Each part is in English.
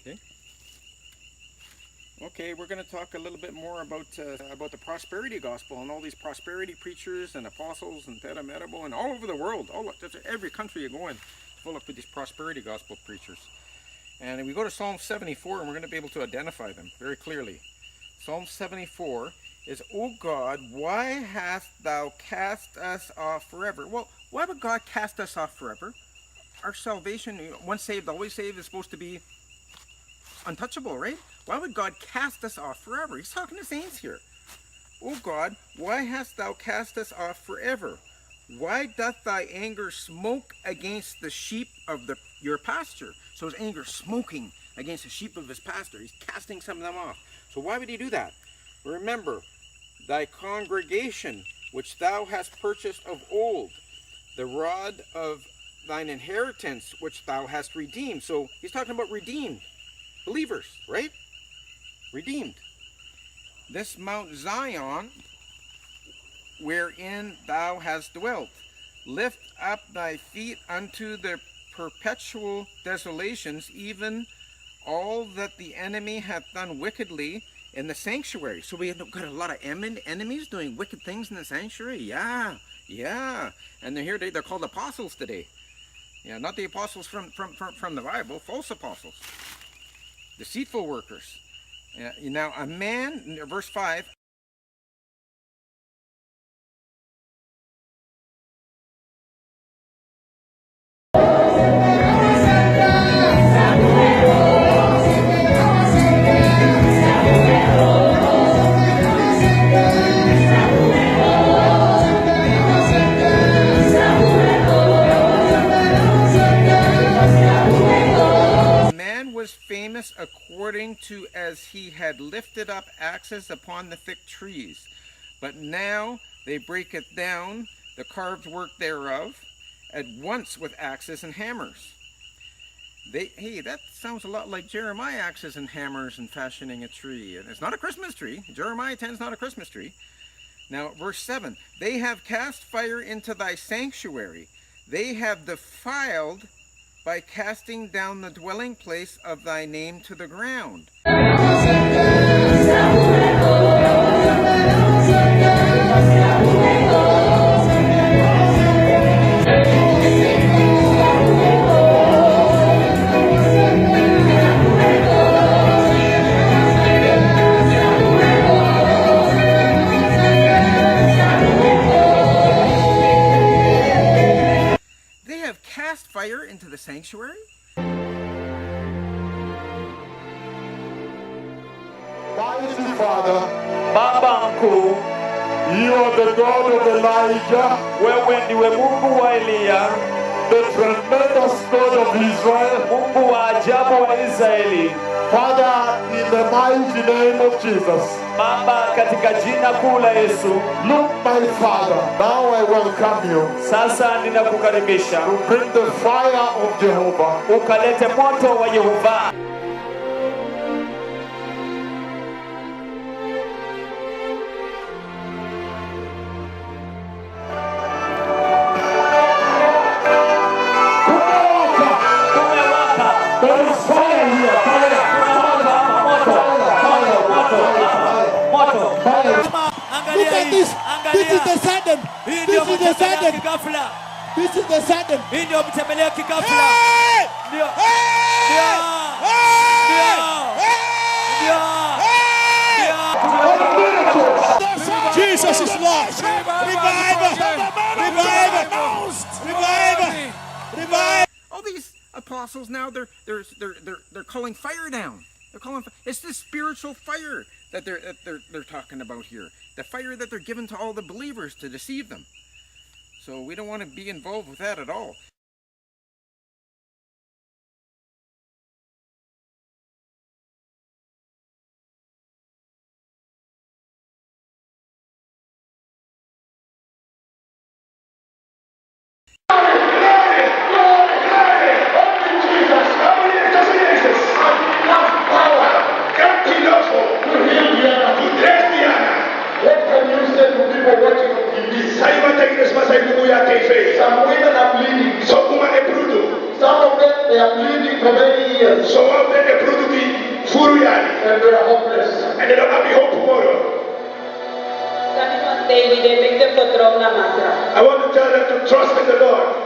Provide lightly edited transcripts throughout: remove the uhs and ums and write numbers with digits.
Okay. Okay, we're going to talk a little bit more about the prosperity gospel and all these prosperity preachers and apostles and and all over the world. Every country you go in, full of these prosperity gospel preachers. And we go to Psalm 74, and we're going to be able to identify them very clearly. Psalm 74 is, "O God, why hast thou cast us off forever?" Well, why would God cast us off forever? Our salvation, once saved, always saved, is supposed to be untouchable, right? Why would God cast us off forever? He's talking to saints here. "O God, why hast thou cast us off forever? Why doth thy anger smoke against the sheep of your pasture?" So his anger smoking against the sheep of his pasture. He's casting some of them off. So why would he do that? "Remember thy congregation, which thou hast purchased of old, the rod of thine inheritance, which thou hast redeemed." So he's talking about redeemed believers, right? Redeemed. "This Mount Zion, wherein thou hast dwelt. Lift up thy feet unto the perpetual desolations, even all that the enemy hath done wickedly in the sanctuary." So we have got a lot of enemies doing wicked things in the sanctuary. Yeah. And they're here today. They're called apostles today. Yeah, not the apostles from the Bible, false apostles. Deceitful workers. Now a man, verse 5, famous according to as he had lifted up axes upon the thick trees. But now they break it down, the carved work thereof, at once with axes and hammers. Hey, that sounds a lot like Jeremiah, axes and hammers and fashioning a tree. And it's not a Christmas tree. Jeremiah 10 is not a Christmas tree. Now, verse 7, "They have cast fire into thy sanctuary. They have defiled by casting down the dwelling place of thy name to the ground." They have cast fire into the sanctuary? Mighty Father, Baba mkuu, you are the God of Elijah, wewe ndiwe Mungu wa Eliya, the tremendous God of Israel, Mungu wa ajabu wa Israeli. Father, in the mighty name of Jesus, Baba, katika jina kuu la Yesu, look my Father, now I welcome you. Sasa ninakukaribisha. To bring the fire of Jehovah. Ukalete moto wa Yehova. Look at this. This is the sudden. This is the sudden. This is the sudden. Hey! Jesus is Lord. Revival. All these apostles now, they're calling fire down. It's this spiritual fire that they're talking about here. The fire that they're given to all the believers to deceive them. So we don't want to be involved with that at all. Some women are bleeding. Some of them they are bleeding for many years. So I want to tell them to trust in the Lord.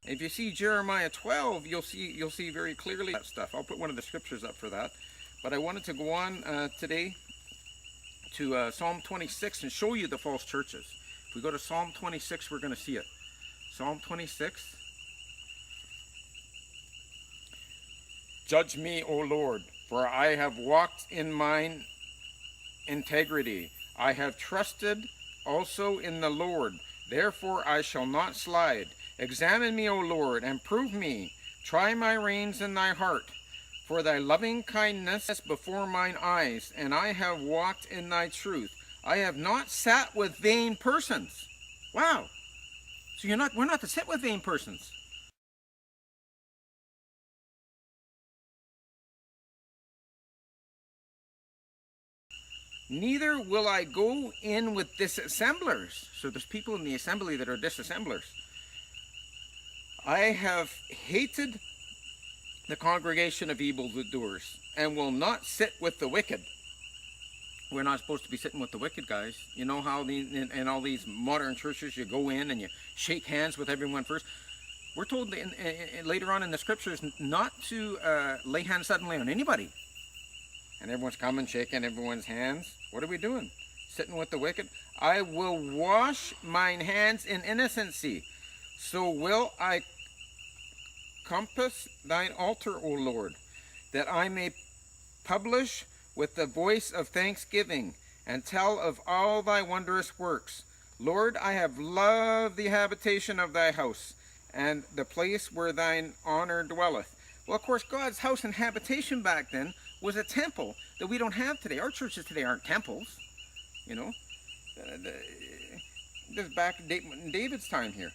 If you see Jeremiah 12, you'll see very clearly that stuff. I'll put one of the scriptures up for that. But I wanted to go on today to Psalm 26 and show you the false churches. If we go to Psalm 26, we're going to see it. Psalm 26. Judge me, O Lord, for I have walked in mine integrity. I have trusted also in the Lord. Therefore I shall not slide. Examine me, O Lord, and prove me. Try my reins in thy heart. For thy loving kindness is before mine eyes, and I have walked in thy truth. I have not sat with vain persons. Wow. So we're not to sit with vain persons. Neither will I go in with disassemblers. So there's people in the assembly that are disassemblers. I have hated the congregation of evildoers, and will not sit with the wicked. We're not supposed to be sitting with the wicked, guys. You know how in all these modern churches you go in and you shake hands with everyone first. We're told later on in the scriptures not to lay hands suddenly on anybody. And everyone's coming, shaking everyone's hands. What are we doing? Sitting with the wicked? I will wash mine hands in innocency. So will I compass thine altar, O Lord, that I may publish with the voice of thanksgiving, and tell of all thy wondrous works. Lord, I have loved the habitation of thy house, and the place where thine honor dwelleth. Well, of course, God's house and habitation back then was a temple that we don't have today. Our churches today aren't temples, you know. This is back in David's time here.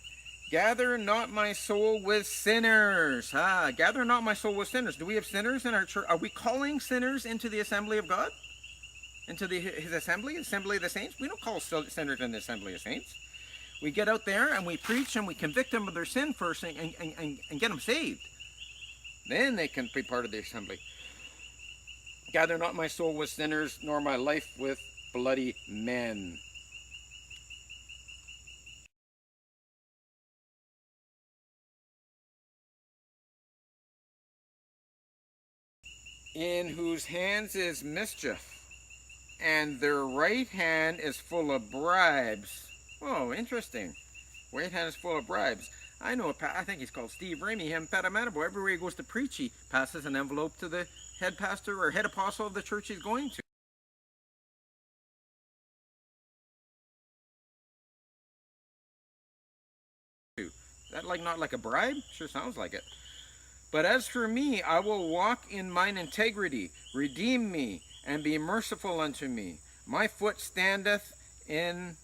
Gather not my soul with sinners. Gather not my soul with sinners. Do we have sinners in our church? Are we calling sinners into the assembly of God? Into his assembly of the saints? We don't call sinners in the assembly of saints. We get out there and we preach and we convict them of their sin first and get them saved. Then they can be part of the assembly. Gather not my soul with sinners, nor my life with bloody men. In whose hands is mischief, and their right hand is full of bribes. Oh, interesting. Right hand is full of bribes. I know, I think he's called Steve Ramey, him Patamanabo. Everywhere he goes to preach, he passes an envelope to the head pastor or head apostle of the church he's going to. That not like a bribe? Sure sounds like it. But as for me, I will walk in mine integrity. Redeem me, and be merciful unto me. My foot standeth in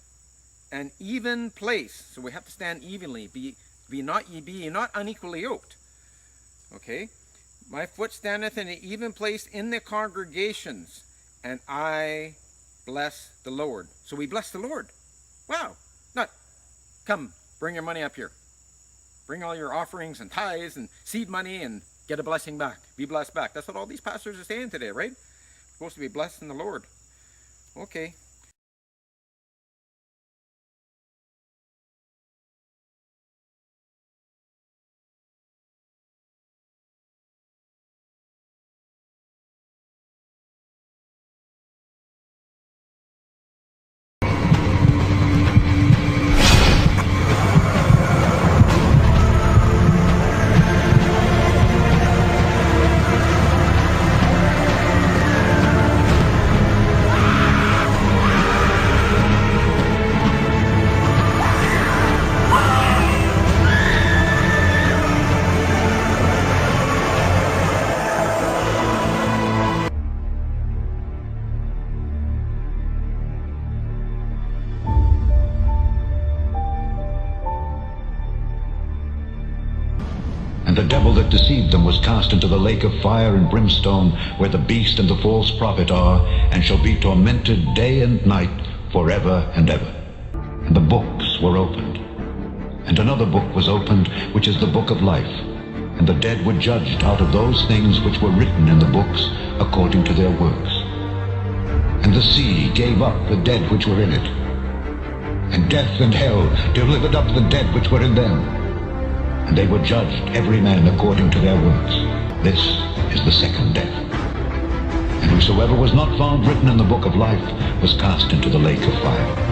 an even place. So we have to stand evenly. Be not unequally yoked. Okay? My foot standeth in an even place in the congregations, and I bless the Lord. So we bless the Lord. Wow. Not, come, bring your money up here. Bring all your offerings and tithes and seed money and get a blessing back. Be blessed back. That's what all these pastors are saying today, right? We're supposed to be blessed in the Lord. Okay. that deceived them was cast into the lake of fire and brimstone, where the beast and the false prophet are, and shall be tormented day and night forever and ever. And the books were opened. And another book was opened, which is the book of life. And the dead were judged out of those things which were written in the books according to their works. And the sea gave up the dead which were in it. And death and hell delivered up the dead which were in them. And they were judged every man according to their works. This is the second death. And whosoever was not found written in the book of life was cast into the lake of fire.